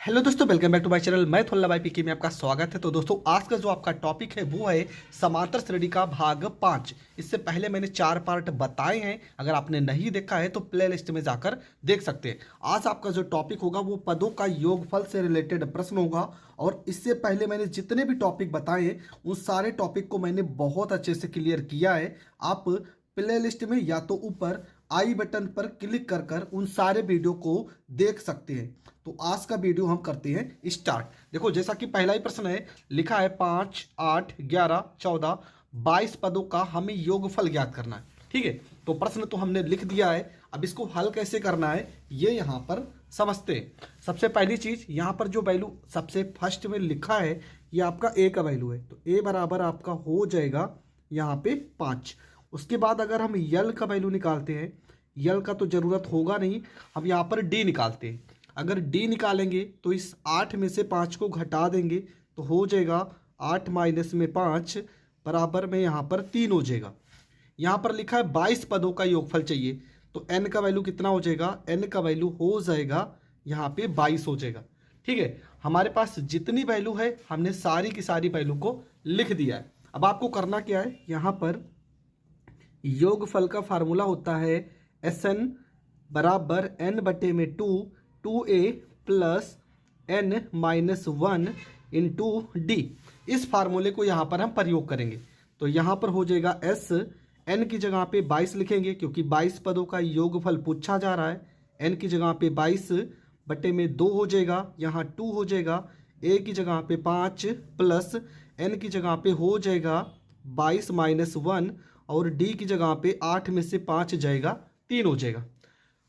Hello दोस्तों, welcome back to my channel. मैं थोल्ला भाई पीके में आपका स्वागत है। तो दोस्तों, आज का जो आपका टॉपिक है वो है समांतर श्रेणी का भाग 5। इससे पहले मैंने 4 पार्ट बताए हैं। अगर आपने नहीं देखा है तो प्ले लिस्ट में जाकर देख सकते हैं। आज आपका जो टॉपिक होगा वो पदों का योगफल से रिलेटेड प्रश्न होगा। और इससे पहले मैंने जितने भी टॉपिक बताए हैं उन सारे टॉपिक को मैंने बहुत अच्छे से क्लियर किया है। आप प्ले लिस्ट में या तो ऊपर आई बटन पर क्लिक कर कर उन सारे वीडियो को देख सकते हैं। तो आज का वीडियो हम करते हैं स्टार्ट। देखो, जैसा कि पहला ही प्रश्न है, लिखा है 5, 8, 11, 14, 22 पदों का हमें योगफल ज्ञात करना है। ठीक है, तो प्रश्न तो हमने लिख दिया है। अब इसको हल कैसे करना है ये यहाँ पर समझते हैं। सबसे पहली चीज, यहाँ पर जो वैल्यू सबसे फर्स्ट में लिखा है ये आपका ए का वैल्यू है। तो ए बराबर आपका हो जाएगा यहाँ पे 5। उसके बाद अगर हम यल का वैल्यू निकालते हैं, यल का तो जरूरत होगा नहीं, हम यहाँ पर डी निकालते हैं। अगर डी निकालेंगे तो इस 8 में से 5 को घटा देंगे तो हो जाएगा 8 माइनस में 5 बराबर में यहाँ पर 3 हो जाएगा। यहाँ पर लिखा है 22 पदों का योगफल चाहिए। तो n का वैल्यू कितना हो जाएगा? n का वैल्यू हो जाएगा यहाँ पे 22 हो जाएगा। ठीक है, हमारे पास जितनी वैल्यू है हमने सारी की सारी वैल्यू को लिख दिया है। अब आपको करना क्या है, यहाँ पर योगफल का फार्मूला होता है Sn बराबर n बटे में 2a plus n minus 1 into D. इस फार्मूले को यहाँ पर हम प्रयोग करेंगे। तो यहाँ पर हो जाएगा s, n की जगह पे 22 लिखेंगे क्योंकि 22 पदों का योगफल पूछा जा रहा है। n की जगह पे 22 बटे में 2 हो जाएगा, यहाँ 2 हो जाएगा। a की जगह पे 5 प्लस n की जगह पे हो जाएगा 22 माइनस 1 और d की जगह पे 8 में से 5 जाएगा 3 हो जाएगा।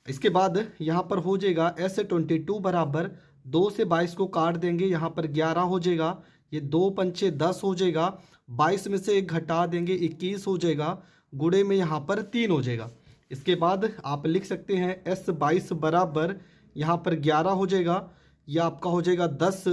इसके बाद यहाँ पर हो जाएगा S22 बराबर 2 से 22 को काट देंगे, यहाँ पर 11 हो जाएगा। ये 2 पंचे 10 हो जाएगा, 22 में से 1 घटा देंगे 21 हो जाएगा, गुणे में यहाँ पर 3 हो जाएगा। इसके बाद आप लिख सकते हैं S22 बराबर यहाँ पर 11 हो जाएगा, यह आपका हो जाएगा 10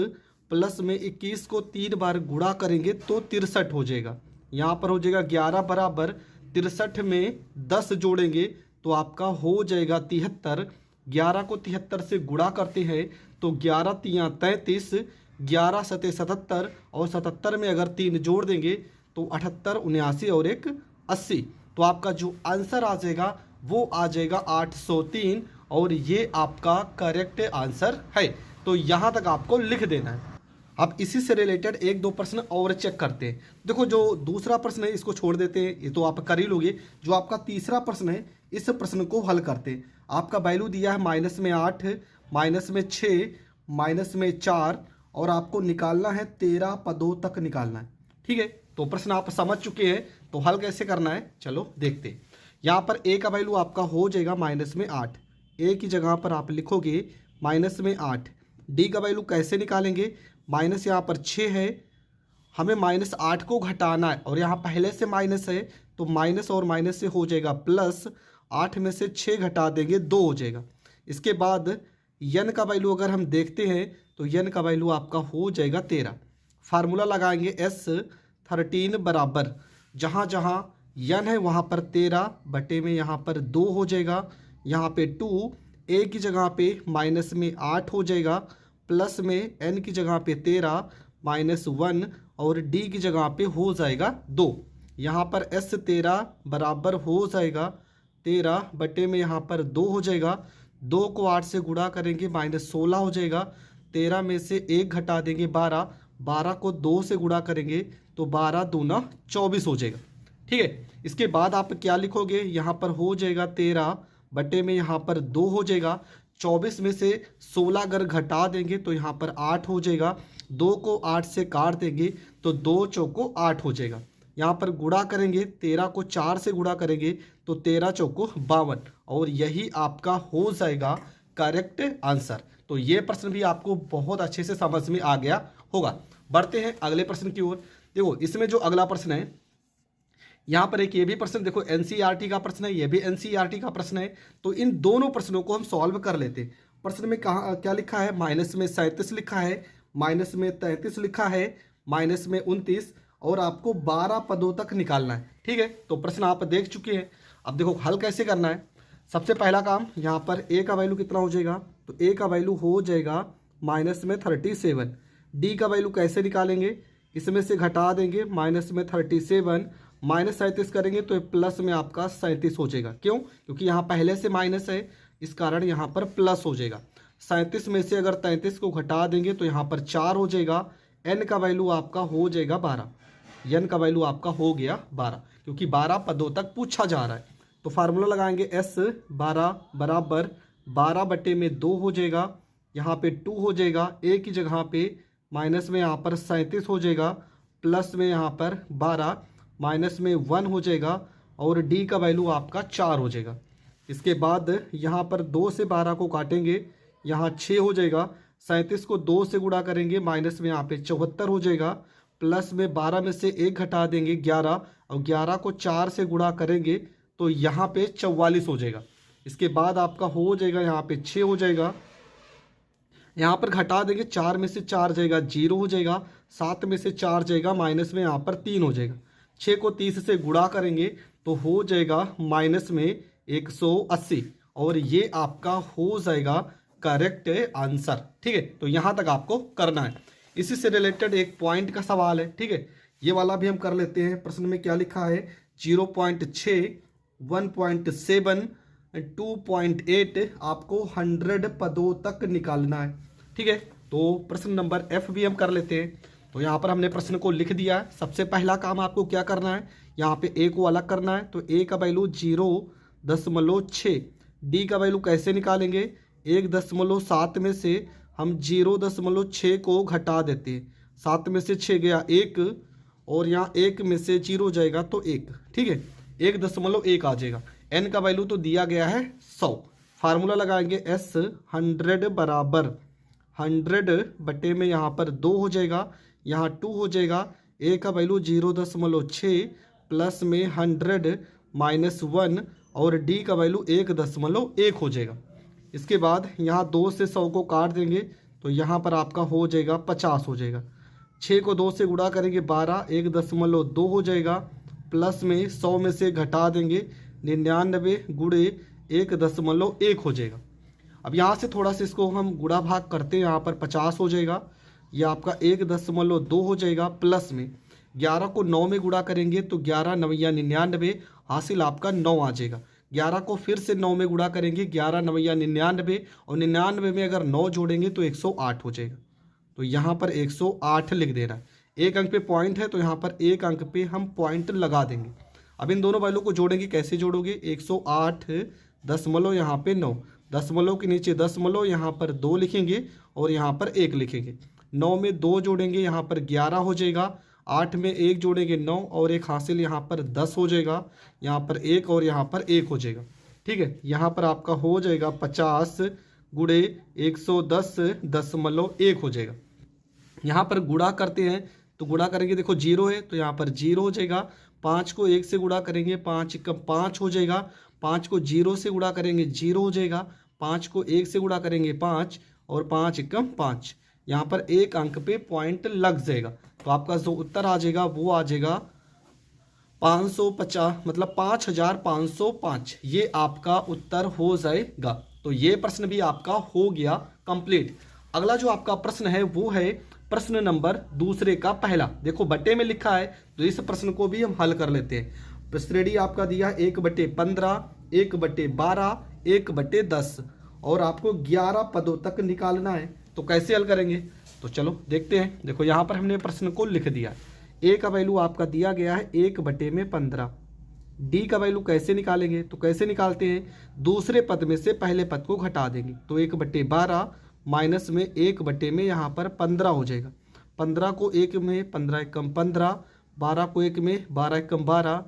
प्लस में 21 को 3 बार गुणा करेंगे तो 63 हो जाएगा। यहाँ पर हो जाएगा 11 बराबर 63 में 10 जोड़ेंगे तो आपका हो जाएगा 73। 11 को 73 से गुणा करते हैं तो 11 तियाँ 33, 11 सते 77 और 77 में अगर 3 जोड़ देंगे तो 78, 79 और 1 80। तो आपका जो आंसर आ जाएगा वो आ जाएगा 803 और ये आपका करेक्ट आंसर है। तो यहाँ तक आपको लिख देना है। अब इसी से रिलेटेड 1-2 प्रश्न और चेक करते हैं। देखो, जो दूसरा प्रश्न है इसको छोड़ देते हैं, ये तो आप कर ही लोगे। जो आपका तीसरा प्रश्न है इस प्रश्न को हल करते हैं। आपका वैल्यू दिया है माइनस में 8, माइनस में 6, माइनस में 4 और आपको निकालना है 13 पदों तक निकालना है। ठीक है, तो प्रश्न आप समझ चुके हैं। तो हल कैसे करना है चलो देखते हैं। यहाँ पर ए का वैल्यू आपका हो जाएगा माइनस में 8। ए की जगह पर आप लिखोगे माइनस में 8। डी का वैल्यू कैसे निकालेंगे? माइनस यहाँ पर 6 है, हमें माइनस 8 को घटाना है और यहाँ पहले से माइनस है तो माइनस और माइनस से हो जाएगा प्लस, 8 में से 6 घटा देंगे 2 हो जाएगा। इसके बाद यन का वैल्यू अगर हम देखते हैं तो यन का वैल्यू आपका हो जाएगा 13। फार्मूला लगाएंगे S13 बराबर जहाँ जहाँ यन है वहाँ पर 13 बटे में यहाँ पर 2 हो जाएगा, यहाँ पे 2, ए की जगह पे माइनस में 8 हो जाएगा प्लस में n की जगह पे 13 माइनस 1 और d की जगह पे हो जाएगा 2। यहाँ पर S13 बराबर हो जाएगा 13 बटे में यहाँ पर 2 हो जाएगा। 2 को 8 से गुणा करेंगे माइनस 16 हो जाएगा। 13 में से 1 घटा देंगे 12, 12 को 2 से गुणा करेंगे तो 12 दूना 24 हो जाएगा। ठीक है, इसके बाद आप क्या लिखोगे? यहाँ पर हो जाएगा 13 बटे में यहाँ पर 2 हो जाएगा। 24 में से 16 अगर घटा देंगे तो यहाँ पर 8 हो जाएगा। 2 को 8 से काट देंगे तो 2 चौको 8 हो जाएगा। यहाँ पर गुणा करेंगे, 13 को 4 से गुणा करेंगे तो 13 चौको 52 और यही आपका हो जाएगा करेक्ट आंसर। तो ये प्रश्न भी आपको बहुत अच्छे से समझ में आ गया होगा। बढ़ते हैं अगले प्रश्न की ओर। देखो, इसमें जो अगला प्रश्न है यहाँ पर एक ये भी प्रश्न, देखो एनसीईआरटी का प्रश्न है, ये भी एनसीईआरटी का प्रश्न है। तो इन दोनों प्रश्नों को हम सॉल्व कर लेते हैं। प्रश्न में कहाँ क्या लिखा है? माइनस में 37 लिखा है, माइनस में 33 लिखा है, माइनस में 29 और आपको 12 पदों तक निकालना है। ठीक है, तो प्रश्न आप देख चुके हैं। अब देखो हल कैसे करना है। सबसे पहला काम, यहाँ पर ए का वैल्यू कितना हो जाएगा? तो ए का वैल्यू हो जाएगा माइनस में 37। डी का वैल्यू कैसे निकालेंगे, इसमें से घटा देंगे, माइनस में 37 माइनस 37 करेंगे तो प्लस में आपका 37 हो जाएगा। क्यों? क्योंकि यहाँ पहले से माइनस है, इस कारण यहाँ पर प्लस हो जाएगा। 37 में से अगर 33 को घटा देंगे तो यहाँ पर 4 हो जाएगा। एन का वैल्यू आपका हो जाएगा 12। एन का वैल्यू आपका हो गया 12, क्योंकि 12 पदों तक पूछा जा रहा है। तो फार्मूला लगाएंगे एस 12 बराबर 12/2 हो जाएगा, यहाँ पे 2 हो जाएगा, एक ही जगह पे माइनस में यहाँ पर 37 हो जाएगा, प्लस में यहाँ पर 12 माइनस में 1 हो जाएगा और डी का वैल्यू आपका 4 हो जाएगा। इसके बाद यहाँ पर 2 से 12 को काटेंगे, यहाँ 6 हो जाएगा। 37 को 2 से गुणा करेंगे, माइनस में यहाँ पे 74 हो जाएगा, प्लस में 12 में से 1 घटा देंगे 11 और 11 को 4 से गुणा करेंगे तो यहाँ पे 44 हो जाएगा। इसके बाद आपका हो जाएगा यहाँ पे 6 हो जाएगा, यहाँ पर घटा देंगे, 4 में से 4 जाएगा 0 हो जाएगा, 7 में से 4 जाएगा, माइनस में यहाँ पर 3 हो जाएगा। 6 को 30 से गुणा करेंगे तो हो जाएगा माइनस में 180 और ये आपका हो जाएगा करेक्ट आंसर। ठीक है, तो यहाँ तक आपको करना है। इसी से रिलेटेड एक पॉइंट का सवाल है, ठीक है, ये वाला भी हम कर लेते हैं। प्रश्न में क्या लिखा है, 0.6, 1.7, 2.8 आपको 100 पदों तक निकालना है। ठीक है, तो प्रश्न नंबर एफ भी हम कर लेते हैं। तो यहाँ पर हमने प्रश्न को लिख दिया है। सबसे पहला काम आपको क्या करना है, यहाँ पे ए को अलग करना है। तो ए का वैल्यू 0.6, डी का वैल्यू कैसे निकालेंगे, 1.7 में से हम 0.6 को घटा देते हैं, 7 में से 6 गया 1 और यहाँ 1 में से 0 जाएगा तो 1। ठीक है, 1.1 आ जाएगा। एन का वैल्यू तो दिया गया है 100। फार्मूला लगाएंगे एस 100 बराबर 100 बटे में यहाँ पर 2 हो जाएगा, यहाँ 2 हो जाएगा। ए का वैल्यू 0.6 प्लस में 100 माइनस 1 और डी का वैल्यू 1.1 हो जाएगा। इसके बाद यहाँ 2 से 100 को काट देंगे तो यहाँ पर आपका हो जाएगा 50 हो जाएगा। 6 को 2 से गुणा करेंगे 12, 1.2 हो जाएगा, प्लस में 100 में से घटा देंगे 99 गुणे 1.1 हो जाएगा। अब यहाँ से थोड़ा सा इसको हम गुणा भाग करते हैं, यहाँ पर 50 हो जाएगा, यह आपका 1.2 हो जाएगा, प्लस में 11 को 9 में गुणा करेंगे तो 11 9 99, हासिल आपका 9 आ जाएगा। 11 को फिर से 9 में गुणा करेंगे, 11 9 99 और 99 में अगर 9 जोड़ेंगे तो 108 हो जाएगा। तो यहाँ पर 108 लिख देना है। एक अंक पे पॉइंट है तो यहाँ पर एक अंक पे हम पॉइंट लगा देंगे। अब इन दोनों वैल्यू को जोड़ेंगे, कैसे जोड़ोगे, 108 दशमलव यहाँ पे 9, दशमलव के नीचे दशमलव, यहाँ पर 2 लिखेंगे और यहाँ पर 1 लिखेंगे। 9 में 2 जोड़ेंगे, यहाँ पर 11 हो जाएगा, 8 में 1 जोड़ेंगे 9 और 1 हासिल यहाँ पर 10 हो जाएगा, यहाँ पर 1 और यहाँ पर 1 हो जाएगा। ठीक है, यहाँ पर आपका हो जाएगा 50 गुणे 110.1 हो जाएगा। यहाँ पर गुणा करते हैं तो गुणा करेंगे, देखो 0 है तो यहाँ पर 0 हो जाएगा। 5 को 1 से गुणा करेंगे, 5 कम 5 हो जाएगा। 5 को 0 से गुणा करेंगे 0 हो जाएगा। 5 को 1 से गुणा करेंगे 5 और 5 कम 5, यहाँ पर एक अंक पे पॉइंट लग जाएगा। तो आपका जो उत्तर आ जाएगा वो आ जाएगा 550, मतलब 5505, ये आपका उत्तर हो जाएगा। तो ये प्रश्न भी आपका हो गया कंप्लीट। अगला जो आपका प्रश्न है वो है प्रश्न नंबर दूसरे का पहला। देखो बटे में लिखा है तो इस प्रश्न को भी हम हल कर लेते हैं। श्रेणी आपका दिया 1/15, 1/12, 1/10 और आपको 11 पदों तक निकालना है। तो कैसे हल करेंगे, तो चलो देखते हैं। देखो यहाँ पर हमने प्रश्न को लिख दिया। ए का वैल्यू आपका दिया गया है 1/15। डी का वैल्यू कैसे निकालेंगे, तो कैसे निकालते हैं, दूसरे पद में से पहले पद को घटा देंगे। तो 1/12 माइनस में 1 में यहाँ पर 15 हो जाएगा। 15 को 1 में 15 एकम 15, 12 को 1 में 12 एकम 12,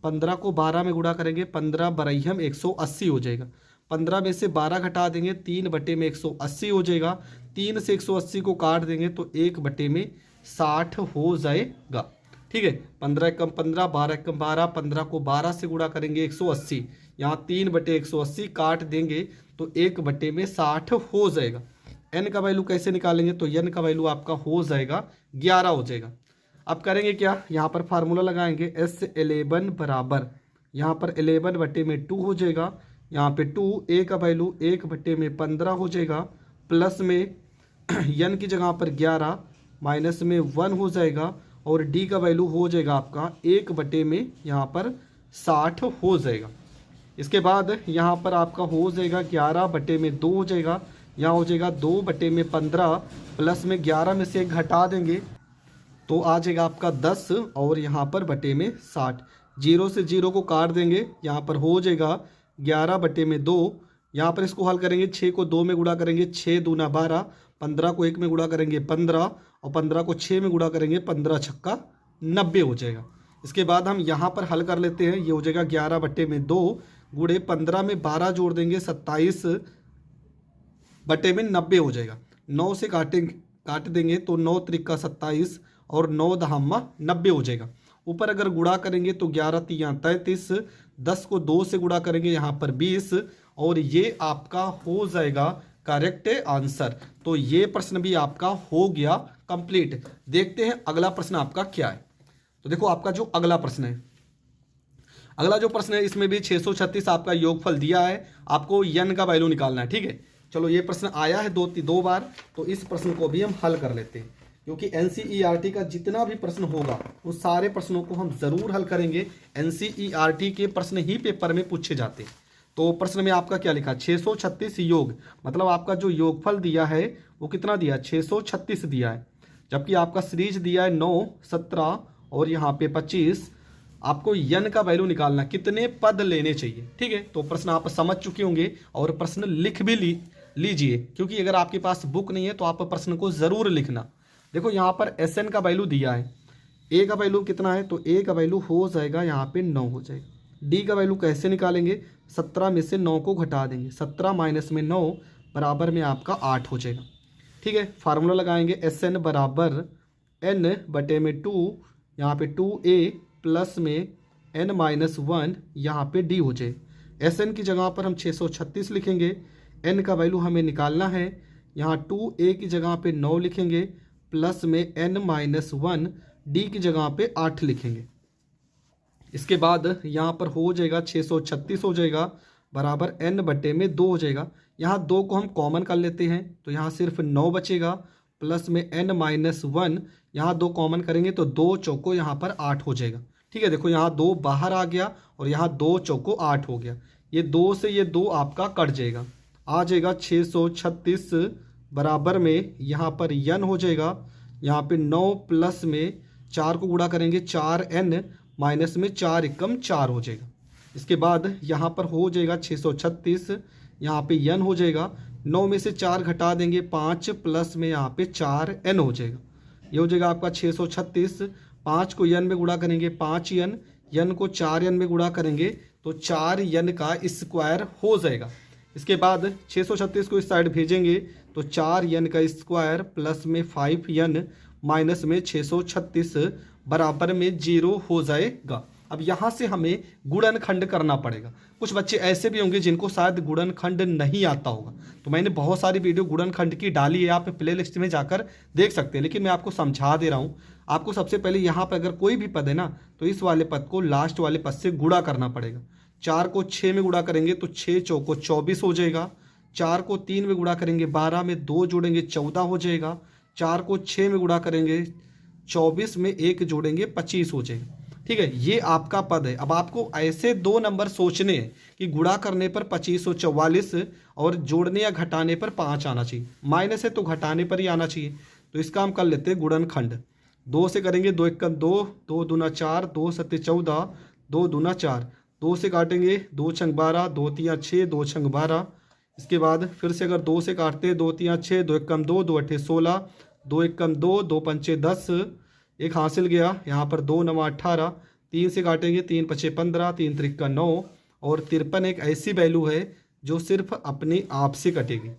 15 को 12 में गुणा करेंगे, 15 बरहिम 180 हो जाएगा। 15 में से 12 घटा देंगे, 3/180 हो जाएगा। 3 से 180 को काट देंगे तो 1/60 हो जाएगा। ठीक है, 15 एकम 15, 12 एकम 12, 15 को 12 से गुणा करेंगे 180, यहाँ 3/180 काट देंगे तो 1/60 हो जाएगा। एन का वैल्यू कैसे निकालेंगे, तो एन का वैल्यू आपका हो जाएगा 11 हो जाएगा। अब करेंगे क्या, यहाँ पर फार्मूला लगाएंगे S11 बराबर, यहाँ पर 11/2 हो जाएगा, यहाँ पे 2, ए का वैल्यू 1/15 हो जाएगा, प्लस में यन की जगह पर 11 माइनस में 1 हो जाएगा और डी का वैल्यू हो जाएगा आपका 1 में यहाँ पर 60 हो जाएगा। इसके बाद यहाँ पर आपका हो जाएगा 11 में 2 हो जाएगा, यहाँ हो जाएगा 2 में 15 प्लस में 11 में से 1 घटा देंगे तो आ जाएगा आपका 10 और यहाँ पर बटे में 60। 0 से 0 को काट देंगे, यहाँ पर हो जाएगा 11 में 2। यहाँ पर इसको हल करेंगे, 6 को 2 में गुणा करेंगे 6 दूना 12, 15 को 1 में गुणा करेंगे 15 और 15 को 6 में गुणा करेंगे 15 छक्का 90 हो जाएगा। इसके बाद हम यहाँ पर हल कर लेते हैं, ये हो जाएगा 11 में 2 गुणे 15 में 12 जोड़ देंगे 27 में 90 हो जाएगा। 9 से काट देंगे तो 9 त्रिका 27 और 9 दहामा 90 हो जाएगा। ऊपर अगर गुणा करेंगे तो 11 तिया 33, 10 को 2 से गुणा करेंगे यहाँ पर 20 और ये आपका हो जाएगा करेक्ट आंसर। तो ये प्रश्न भी आपका हो गया कंप्लीट। देखते हैं अगला प्रश्न आपका क्या है। तो देखो आपका जो अगला प्रश्न है, अगला जो प्रश्न है इसमें भी 636 आपका योगफल दिया है, आपको यन का वैल्यू निकालना है। ठीक है, चलो ये प्रश्न आया है दो बार, तो इस प्रश्न को भी हम हल कर लेते हैं क्योंकि एनसीईआरटी का जितना भी प्रश्न होगा वो सारे प्रश्नों को हम जरूर हल करेंगे। एनसीईआरटी के प्रश्न ही पेपर में पूछे जाते हैं। तो प्रश्न में आपका क्या लिखा, 636 योग, मतलब आपका जो योगफल दिया है वो कितना दिया, 636 दिया है, जबकि आपका सीरीज दिया है 9, 17 और यहाँ पे 25। आपको यन का वैल्यू निकालना, कितने पद लेने चाहिए। ठीक है, तो प्रश्न आप समझ चुके होंगे और प्रश्न लिख भी लीजिए क्योंकि अगर आपके पास बुक नहीं है तो आप प्रश्न को जरूर लिखना। देखो यहाँ पर एस एन का वैल्यू दिया है, ए का वैल्यू कितना है, तो ए का वैल्यू हो जाएगा यहाँ पे 9 हो जाएगा। डी का वैल्यू कैसे निकालेंगे, 17 में से 9 को घटा देंगे, 17 माइनस में 9 बराबर में आपका 8 हो जाएगा। ठीक है, फार्मूला लगाएंगे, एस एन बराबर एन बटे में 2, यहाँ पे 2a प्लस में n माइनस 1 यहाँ पे d हो जाए। एस एन की जगह पर हम 636 लिखेंगे, n का वैल्यू हमें निकालना है, यहाँ 2a की जगह पे 9 लिखेंगे प्लस में n माइनस 1, d की जगह पे 8 लिखेंगे। इसके बाद यहाँ पर हो जाएगा 636 हो जाएगा बराबर n बटे में 2 हो जाएगा। यहाँ 2 को हम कॉमन कर लेते हैं तो यहाँ सिर्फ 9 बचेगा प्लस में n माइनस 1, यहाँ 2 कॉमन करेंगे तो 2 चौको यहाँ पर 8 हो जाएगा। ठीक है, देखो यहाँ 2 बाहर आ गया और यहाँ 2 चौको 8 हो गया, ये 2 से ये 2 आपका कट जाएगा, आ जाएगा 636 बराबर में यहाँ पर n हो जाएगा, यहाँ पे 9 प्लस में 4 को गुणा करेंगे 4n माइनस में 4 एकम 4 हो जाएगा। इसके बाद यहाँ पर हो जाएगा 636, यहाँ पे n हो जाएगा, 9 में से 4 घटा देंगे 5 प्लस में यहाँ पे 4n हो जाएगा, ये हो जाएगा आपका 636। 5 को n में गुणा करेंगे 5n, n को 4n में गुणा करेंगे तो 4n का स्क्वायर हो जाएगा। इसके बाद 636 को इस साइड भेजेंगे तो 4n का स्क्वायर प्लस में 5n माइनस में 636 बराबर में 0 हो जाएगा। अब यहाँ से हमें गुणनखंड करना पड़ेगा। कुछ बच्चे ऐसे भी होंगे जिनको शायद गुणनखंड नहीं आता होगा, तो मैंने बहुत सारी वीडियो गुणनखंड की डाली है, आप प्ले लिस्ट में जाकर देख सकते हैं, लेकिन मैं आपको समझा दे रहा हूँ। आपको सबसे पहले यहाँ पर अगर कोई भी पद है ना तो इस वाले पद को लास्ट वाले पद से गुणा करना पड़ेगा। 4 को 6 में गुणा करेंगे तो 6 चौको 24 हो जाएगा, 4 को 3 में गुणा करेंगे 12 में 2 जोड़ेंगे 14 हो जाएगा, 4 को 6 में गुणा करेंगे 24 में 1 जोड़ेंगे 25 हो जाएगा। ठीक है, ये आपका पद है। अब आपको ऐसे 2 नंबर सोचने हैं कि गुणा करने पर 2544 और जोड़ने या घटाने पर 5 आना चाहिए, माइनस है तो घटाने पर ही आना चाहिए। तो इसका हम कर लेते हैं गुणनखंड। 2 से करेंगे 2 एकम 2, 2 दूना 4, 2 सत्ते 14, 2 दूना 4, 2 से काटेंगे 2 छंग 12, 2 तिया 6, 2 छंग 12। इसके बाद फिर से अगर 2 से काटते 2 तिया 6, 2 एकम 2, 2 अट्ठे 16, 2 एकम 2, 2 पंचे 10, एक हासिल गया, यहाँ पर 2 नवा 18, 3 से काटेंगे 3 पचे 15, 3 त्रिका 9 और 53 एक ऐसी वैल्यू है जो सिर्फ अपने आप से कटेगी।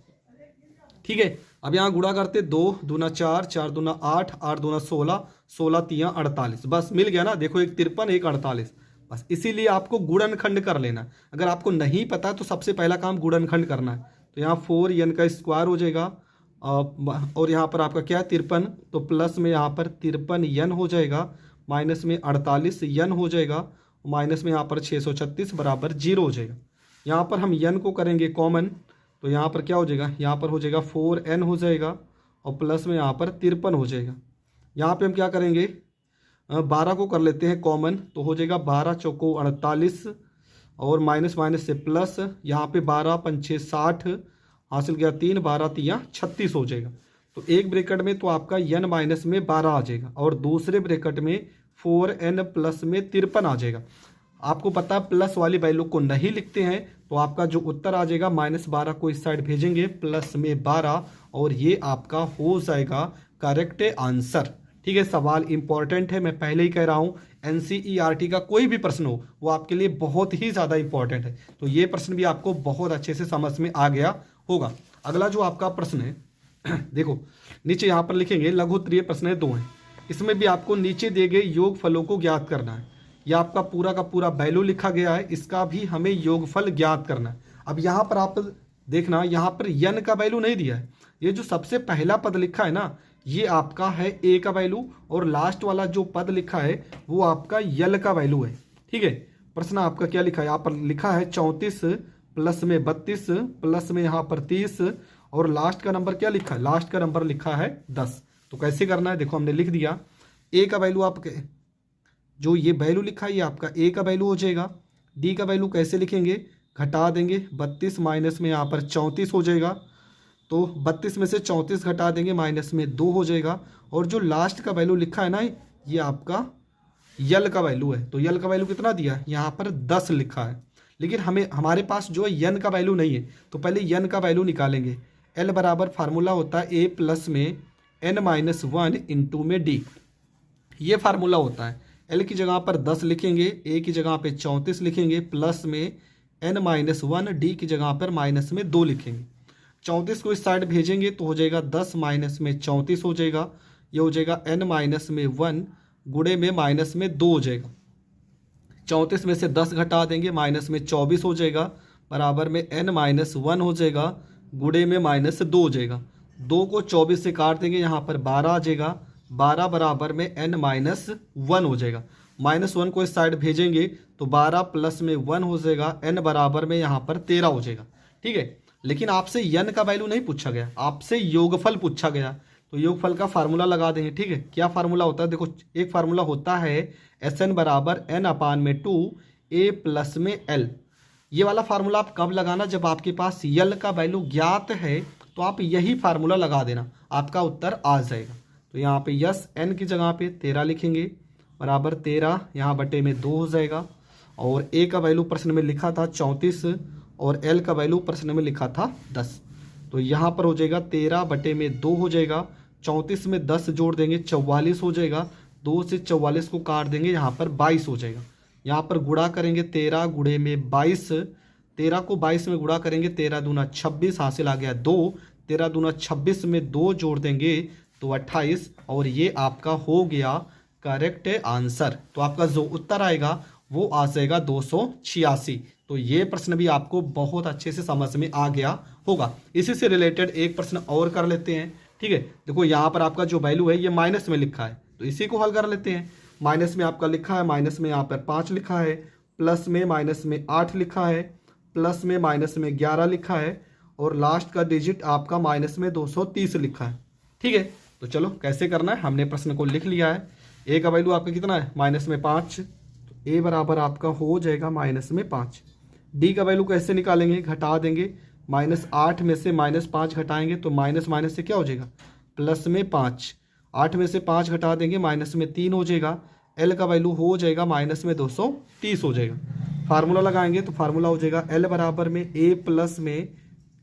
ठीक है, अब यहाँ गुणा करते 2 दूना 4, 4 दूना 8, 8 दूना 16, 16 तिया 48, बस मिल गया ना। देखो एक 53 एक 48, बस इसीलिए आपको गुणनखंड कर लेना। अगर आपको नहीं पता तो सबसे पहला काम गुणनखंड करना है। तो यहाँ 4n का स्क्वायर हो जाएगा और यहाँ पर आपका क्या है 53, तो प्लस में यहाँ पर 53n हो जाएगा, माइनस में 48n हो जाएगा, माइनस में यहाँ पर 636 बराबर 0 हो जाएगा। यहाँ पर हम n को करेंगे कॉमन, तो यहाँ पर क्या हो जाएगा, यहाँ पर हो जाएगा 4n हो जाएगा और प्लस में यहाँ पर 53 हो जाएगा। यहाँ पे हम क्या करेंगे, 12 को कर लेते हैं कॉमन, तो हो जाएगा 12 चौको 48 और माइनस माइनस से प्लस, यहाँ पे 12 पंचे 60 हासिल किया 3, 12 तिया 36 हो जाएगा। तो एक ब्रैकेट में तो आपका n माइनस में 12 आ जाएगा और दूसरे ब्रैकेट में 4n प्लस में 53 आ जाएगा। आपको पता है प्लस वाली वैल्यू को नहीं लिखते हैं, तो आपका जो उत्तर आ जाएगा -12 को इस साइड भेजेंगे प्लस में 12 और ये आपका हो जाएगा करेक्ट आंसर। ठीक है, सवाल इंपॉर्टेंट है, मैं पहले ही कह रहा हूँ NCERT का कोई भी प्रश्न हो वो आपके लिए बहुत ही ज़्यादा इंपॉर्टेंट है। तो ये प्रश्न भी आपको बहुत अच्छे से समझ में आ गया होगा। अगला जो आपका प्रश्न है देखो नीचे यहाँ पर लिखेंगे लघुत्तरीय प्रश्न है 2 हैं, इसमें भी आपको नीचे दिए गए योग फलों को ज्ञात करना है। यह आपका पूरा का पूरा वैल्यू लिखा गया है, इसका भी हमें योगफल ज्ञात करना है। अब यहाँ पर आप देखना, यहाँ पर n का वैल्यू नहीं दिया है, ये जो सबसे पहला पद लिखा है ना ये आपका है a का वैल्यू और लास्ट वाला जो पद लिखा है वो आपका l का वैल्यू है। ठीक है, प्रश्न आपका क्या लिखा है, यहाँ पर लिखा है 34 प्लस में 32 प्लस में यहाँ पर 30 और लास्ट का नंबर क्या लिखा है, लास्ट का नंबर लिखा है 10। तो कैसे करना है, देखो हमने लिख दिया a का वैल्यू, आप जो ये वैल्यू लिखा है ये आपका a का वैल्यू हो जाएगा। d का वैल्यू कैसे लिखेंगे, घटा देंगे 32 माइनस में यहाँ पर 34 हो जाएगा, तो 32 में से 34 घटा देंगे माइनस में 2 हो जाएगा। और जो लास्ट का वैल्यू लिखा है ना ये आपका यल का वैल्यू है, तो यल का वैल्यू कितना दिया है, यहाँ पर 10 लिखा है। लेकिन हमारे पास जो है यन का वैल्यू नहीं है, तो पहले यन का वैल्यू निकालेंगे। एल बराबर फार्मूला होता है ए प्लस में n-1 इंटू में डी, ये फार्मूला होता है। एल की जगह पर 10 लिखेंगे, ए की जगह पे 34 लिखेंगे, प्लस में n-1, डी की जगह पर माइनस में 2 लिखेंगे। 34 को इस साइड भेजेंगे तो हो जाएगा 10 माइनस में 34 हो जाएगा, ये हो जाएगा n-1 गुणे में माइनस में 2 हो जाएगा। 34 में से 10 घटा देंगे माइनस में 24 हो जाएगा, बराबर में n-1 हो जाएगा गुणे में माइनस 2 हो जाएगा। 2 को 24 से काट देंगे, यहाँ पर 12 आ जाएगा, 12 बराबर में n-1 हो जाएगा। -1 को इस साइड भेजेंगे तो 12 प्लस में 1 हो जाएगा, n बराबर में यहाँ पर 13 हो जाएगा। ठीक है, लेकिन आपसे n का वैल्यू नहीं पूछा गया, आपसे योगफल पूछा गया, तो योगफल का फार्मूला लगा देंगे। ठीक है, क्या फार्मूला होता है, देखो एक फार्मूला होता है SN बराबर n/2 a प्लस में l। ये वाला फार्मूला आप कब लगाना, जब आपके पास यल का वैल्यू ज्ञात है तो आप यही फार्मूला लगा देना, आपका उत्तर आ जाएगा। तो यहाँ पे यस n की जगह पे 13 लिखेंगे, बराबर 13 यहाँ बटे में 2 हो जाएगा। और a का वैल्यू प्रश्न में लिखा था 34 और l का वैल्यू प्रश्न में लिखा था 10, तो यहाँ पर हो जाएगा 13 बटे में 2 हो जाएगा। 34 में 10 जोड़ देंगे 44 हो जाएगा, 2 से 44 को काट देंगे, यहाँ पर 22 हो जाएगा। यहाँ पर गुणा करेंगे 13 गुणे में 22, 13 को 22 में गुणा करेंगे 13 दूना 26 हासिल आ गया 2, 13 दूना 26 में 2 जोड़ देंगे तो 28 और ये आपका हो गया करेक्ट आंसर। तो आपका जो उत्तर आएगा वो आ जाएगा 286। तो ये प्रश्न भी आपको बहुत अच्छे से समझ में आ गया होगा। इसी से रिलेटेड एक प्रश्न और कर लेते हैं। ठीक है, देखो यहाँ पर आपका जो वैल्यू है ये माइनस में लिखा है, तो इसी को हल कर लेते हैं। माइनस में आपका लिखा है, माइनस में यहाँ पर 5 लिखा है, प्लस में माइनस में 8 लिखा है, प्लस में माइनस में 11 लिखा है और लास्ट का डिजिट आपका माइनस में 230 लिखा है। ठीक है, तो चलो कैसे करना है, हमने प्रश्न को लिख लिया है। ए का वैल्यू आपका कितना है, माइनस में 5, तो ए बराबर आपका हो जाएगा माइनस में 5। डी का वैल्यू कैसे निकालेंगे, घटा देंगे, -8 में से -5 घटाएंगे तो माइनस माइनस से क्या हो जाएगा, प्लस में 5। 8 में से 5 घटा देंगे माइनस में 3 हो जाएगा। एल का वैल्यू हो जाएगा माइनस में 230 हो जाएगा। फार्मूला लगाएंगे तो फार्मूला हो जाएगा एल बराबर में ए प्लस में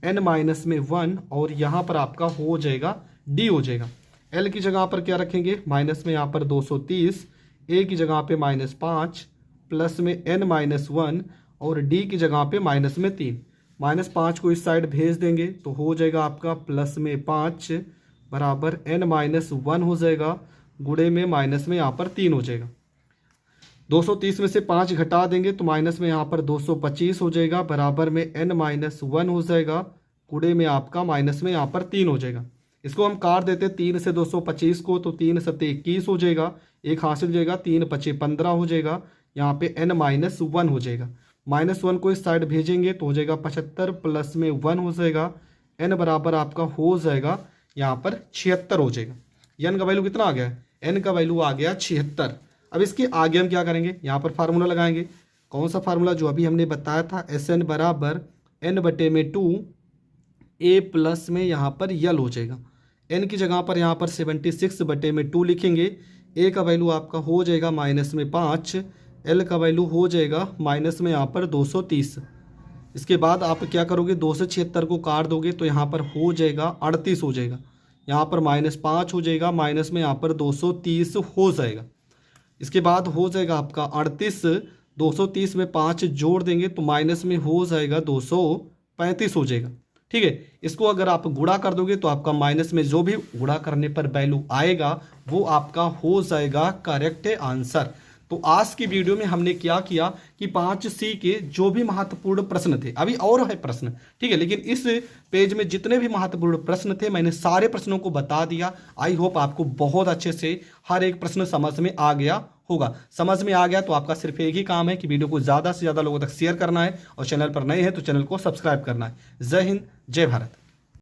n-1 और यहाँ पर आपका हो जाएगा डी हो जाएगा। एल की जगह पर क्या रखेंगे, माइनस में यहाँ पर 230, ए की जगह पे -5 प्लस में n-1 और डी की जगह पे माइनस में 3। -5 को इस साइड भेज देंगे तो हो जाएगा आपका प्लस में 5 बराबर n-1 हो जाएगा, गुणे में माइनस में यहाँ पर 3 हो जाएगा। 230 में से 5 घटा देंगे तो माइनस में यहाँ पर 225 हो जाएगा, बराबर में n-1 हो जाएगा, गुणे में आपका माइनस में यहाँ पर 3 हो जाएगा। इसको हम काट देते 3 से 225 को, तो 3 7 21 हो जाएगा, एक हासिल हो जाएगा, 3 5 15 हो जाएगा, यहाँ पे n-1 हो जाएगा। -1 को इस साइड भेजेंगे तो हो जाएगा 75 प्लस में 1 हो जाएगा, n बराबर आपका हो जाएगा यहाँ पर 76 हो जाएगा। एन का वैल्यू कितना आ गया? एन का वैल्यू आ गया 76। अब इसके आगे हम क्या करेंगे, यहाँ पर फार्मूला लगाएंगे। कौन सा फार्मूला? जो अभी हमने बताया था, एस एन बराबर एन बटे में 2 ए प्लस में यहाँ पर यल हो जाएगा। एन की जगह पर यहाँ पर 76 बटे में 2 लिखेंगे। ए का वैल्यू आपका हो जाएगा माइनस में 5, एल का वैल्यू हो जाएगा माइनस में यहाँ पर 230। इसके बाद आप क्या करोगे, 2 से 76 को काट दोगे तो यहाँ पर हो जाएगा 38 हो जाएगा। यहाँ पर -5 हो जाएगा, माइनस में यहाँ पर 230 हो जाएगा। इसके बाद हो जाएगा आपका 38, 230 में 5 जोड़ देंगे तो माइनस में हो जाएगा 235 हो जाएगा। ठीक है, इसको अगर आप गुणा कर दोगे तो आपका माइनस में जो भी गुणा करने पर वैल्यू आएगा वो आपका हो जाएगा करेक्ट आंसर। तो आज की वीडियो में हमने क्या किया कि 5C के जो भी महत्वपूर्ण प्रश्न थे, अभी और है प्रश्न, ठीक है, लेकिन इस पेज में जितने भी महत्वपूर्ण प्रश्न थे मैंने सारे प्रश्नों को बता दिया। आई होप आपको बहुत अच्छे से हर एक प्रश्न समझ में आ गया होगा। समझ में आ गया तो आपका सिर्फ एक ही काम है कि वीडियो को ज़्यादा से ज़्यादा लोगों तक शेयर करना है और चैनल पर नए हैं तो चैनल को सब्सक्राइब करना है। जय हिंद, जय भारत।